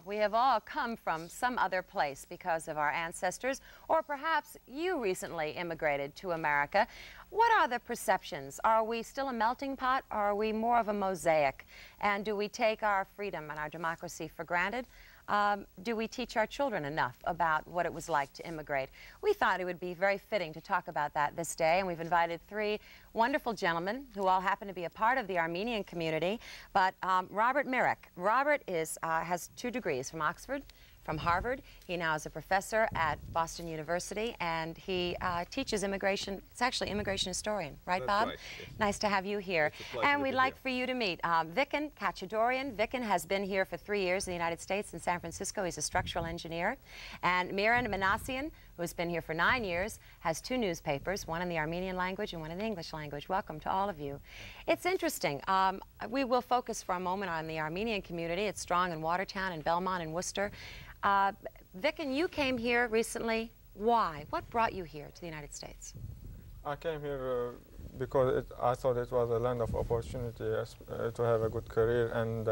We have all come from some other place because of our ancestors, or perhaps you recently immigrated to America. What are the perceptions? Are we still a melting pot, or are we more of a mosaic? And do we take our freedom and our democracy for granted? Do we teach our children enough about what it was like to immigrate? We thought it would be very fitting to talk about that this day, and we've invited three wonderful gentlemen who all happen to be a part of the Armenian community. But Robert Myrick. Robert has 2 degrees from Oxford, from Harvard. He now is a professor at Boston University, and he teaches immigration. It's actually immigration historian, right, Bob? Right. Nice to have you here. And we'd like for you to meet Viken Kachadorian. Viken has been here for 3 years in the United States, in San Francisco. He's a structural engineer. And Miran Manassian, who's been here for 9 years, has 2 newspapers, one in the Armenian language and one in the English language. Welcome to all of you. It's interesting. We will focus for a moment on the Armenian community. It's strong in Watertown and Belmont and Worcester. Viken, you came here recently. Why? What brought you here to the United States? I came here because I thought it was a land of opportunity to have a good career, and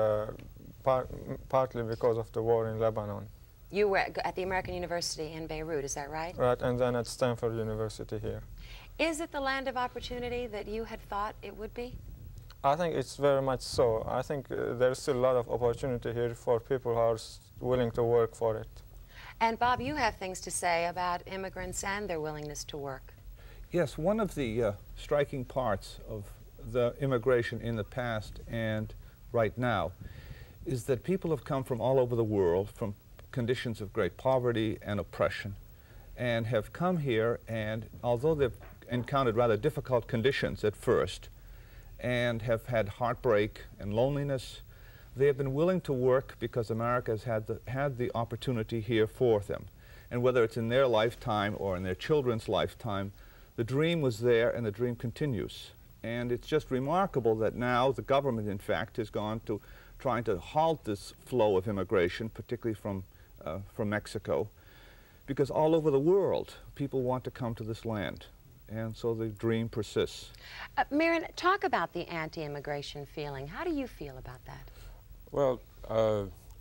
partly because of the war in Lebanon. You were at the American University in Beirut, is that right? Right, and then at Stanford University here. Is it the land of opportunity that you had thought it would be? I think it's very much so. I think there's still a lot of opportunity here for people who are willing to work for it. And Bob, you have things to say about immigrants and their willingness to work. Yes, one of the striking parts of the immigration in the past and right now is that people have come from all over the world, from conditions of great poverty and oppression, and have come here, and although they've encountered rather difficult conditions at first and have had heartbreak and loneliness, they have been willing to work because America has had the opportunity here for them. And whether it's in their lifetime or in their children's lifetime, the dream was there and the dream continues. And it's just remarkable that now the government, in fact, has gone to trying to halt this flow of immigration, particularly from Mexico, because all over the world people want to come to this land. And so the dream persists. Miran, talk about the anti-immigration feeling. How do you feel about that? Well,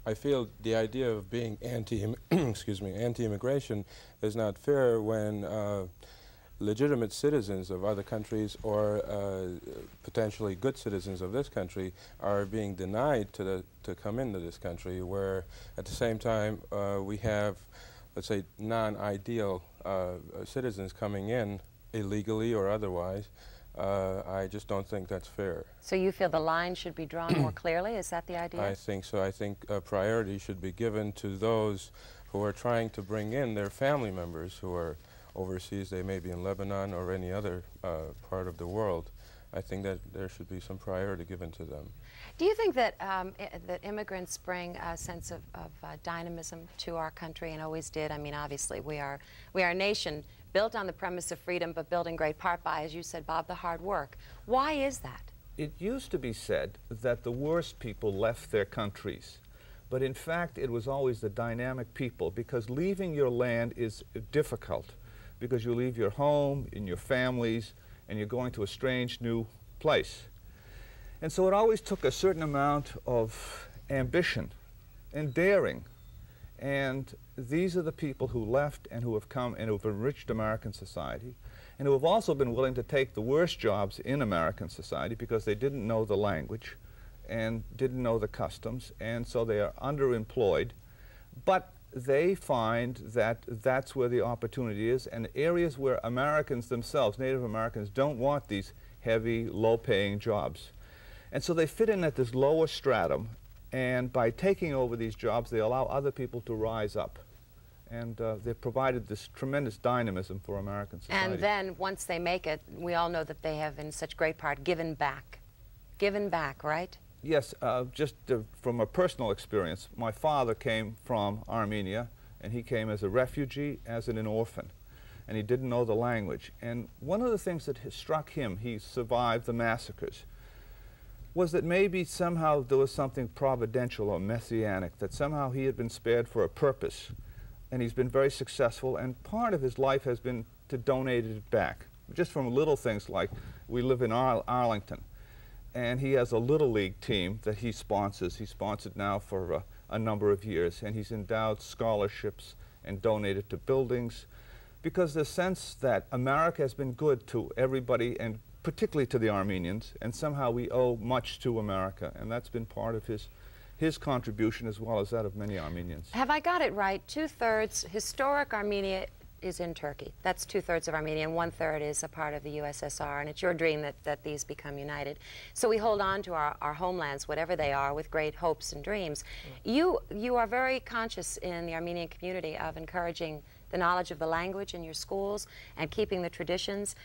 I feel the idea of being anti-immigration is not fair when legitimate citizens of other countries or potentially good citizens of this country are being denied to come into this country, where at the same time we have, let's say, non-ideal citizens coming in illegally or otherwise. I just don't think that's fair. So you feel the line should be drawn more clearly? Is that the idea? I think so. I think priority should be given to those who are trying to bring in their family members who are overseas. They may be in Lebanon or any other part of the world. I think that there should be some priority given to them. Do you think that that immigrants bring a sense of dynamism to our country, and always did? I mean, obviously, we are a nation built on the premise of freedom, but built in great part by, as you said, Bob, the hard work. Why is that? It used to be said that the worst people left their countries, but in fact it was always the dynamic people, because leaving your land is difficult, because you leave your home and your families and you're going to a strange new place. And so it always took a certain amount of ambition and daring. And these are the people who left and who have come and who have enriched American society, and who have also been willing to take the worst jobs in American society because they didn't know the language and didn't know the customs, and so they are underemployed. But they find that that's where the opportunity is, and areas where Americans themselves, Native Americans, don't want these heavy, low-paying jobs. And so they fit in at this lower stratum, and by taking over these jobs, they allow other people to rise up. And they've provided this tremendous dynamism for American society. And then, once they make it, we all know that they have, in such great part, given back. Given back, right? Yes, just from a personal experience, my father came from Armenia, and he came as a refugee, as an orphan, and he didn't know the language. And one of the things that struck him, he survived the massacres, was that maybe somehow there was something providential or messianic, that somehow he had been spared for a purpose, and he's been very successful, and part of his life has been to donate it back, just from little things like, we live in Arlington, and he has a Little League team that he sponsors. He sponsored now for a number of years, and he's endowed scholarships and donated to buildings, because the sense that America has been good to everybody, and particularly to the Armenians, and somehow we owe much to America, and that's been part of his contribution as well as that of many Armenians. Have I got it right? 2/3 historic Armenia is in Turkey. That's 2/3 of Armenia, and 1/3 is a part of the USSR, and it's your dream that these become united. So we hold on to our homelands, whatever they are, with great hopes and dreams. You are very conscious in the Armenian community of encouraging the knowledge of the language in your schools and keeping the traditions.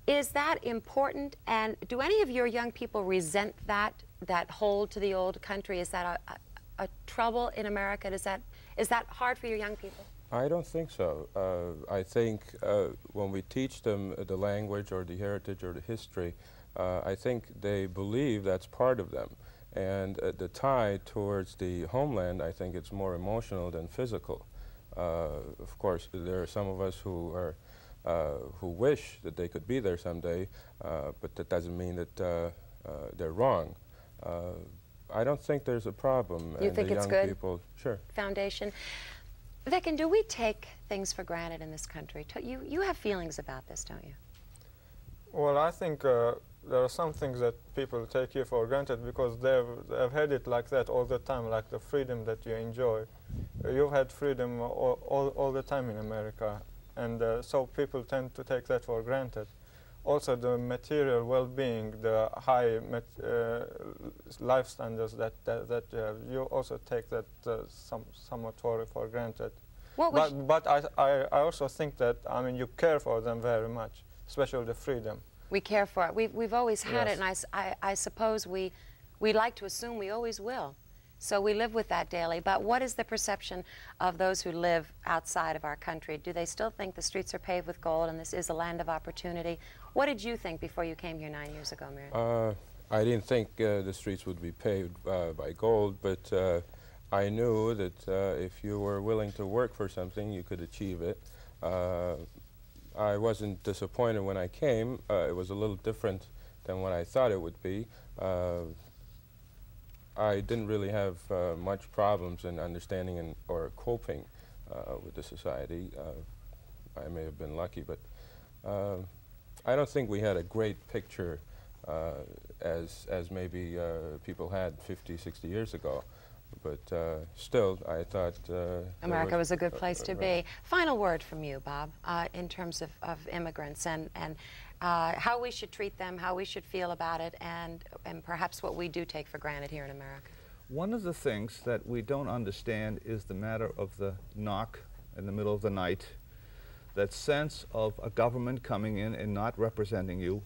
Is that important, and do any of your young people resent that hold to the old country? Is that a trouble in America? Is that hard for your young people? I don't think so. I think when we teach them the language or the heritage or the history, I think they believe that's part of them. And the tie towards the homeland, I think it's more emotional than physical. Of course, there are some of us who wish that they could be there someday, but that doesn't mean that they're wrong. I don't think there's a problem. You think it's good? People, sure. Foundation. Vicken, do we take things for granted in this country? You have feelings about this, don't you? Well, I think there are some things that people take here for granted because they've had it like that all the time, like the freedom that you enjoy. You've had freedom all the time in America, and so people tend to take that for granted. Also, the material well-being, the high life standards that you have, you also take that somewhat for granted. But I also think that, I mean, you care for them very much, especially the freedom. We care for it. We've always had Yes. it, and I suppose we like to assume we always will. So we live with that daily. But what is the perception of those who live outside of our country? Do they still think the streets are paved with gold and this is a land of opportunity? What did you think before you came here 9 years ago, Miriam? I didn't think the streets would be paved by gold, but I knew that if you were willing to work for something, you could achieve it. I wasn't disappointed when I came. It was a little different than what I thought it would be. I didn't really have much problems in understanding or coping with the society. I may have been lucky, but I don't think we had a great picture as maybe people had 50, 60 years ago. But still, I thought America was a good place to be. Final word from you, Bob, in terms of immigrants and how we should treat them, how we should feel about it, and perhaps what we do take for granted here in America. One of the things that we don't understand is the matter of the knock in the middle of the night, that sense of a government coming in and not representing you.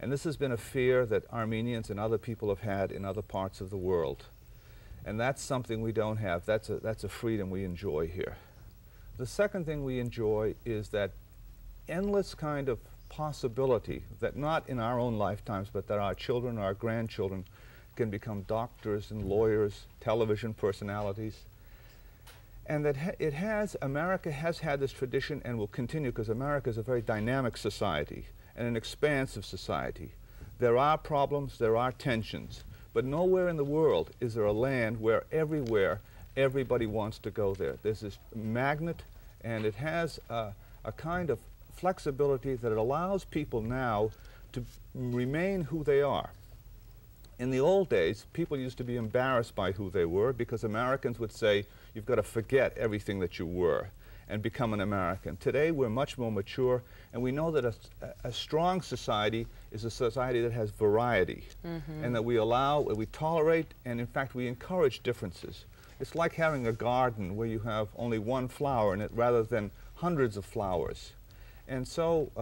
And this has been a fear that Armenians and other people have had in other parts of the world. And that's something we don't have. That's a freedom we enjoy here. The second thing we enjoy is that endless kind of possibility that not in our own lifetimes, but that our children, our grandchildren can become doctors and lawyers, television personalities. And that America has had this tradition and will continue, because America is a very dynamic society and an expansive society. There are problems, there are tensions, but nowhere in the world is there a land where everywhere everybody wants to go there. There's this magnet, and it has a kind of flexibility that it allows people now to remain who they are. In the old days, people used to be embarrassed by who they were because Americans would say, you've got to forget everything that you were and become an American. Today, we're much more mature, and we know that a strong society is a society that has variety, and that we allow, we tolerate, and in fact, we encourage differences. It's like having a garden where you have only one flower in it rather than hundreds of flowers. And so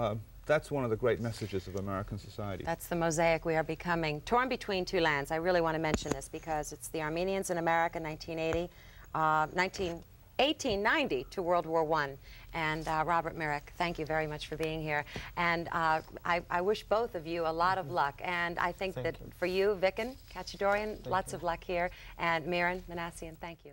that's one of the great messages of American society. That's the mosaic we are becoming. Torn between two lands. I really want to mention this because it's the Armenians in America, 1890 to World War I. And Robert Myrick, thank you very much for being here. And I wish both of you a lot of luck. And I think that for you, Vicken Kachadorian, lots of luck here. And Miran Manassian, thank you.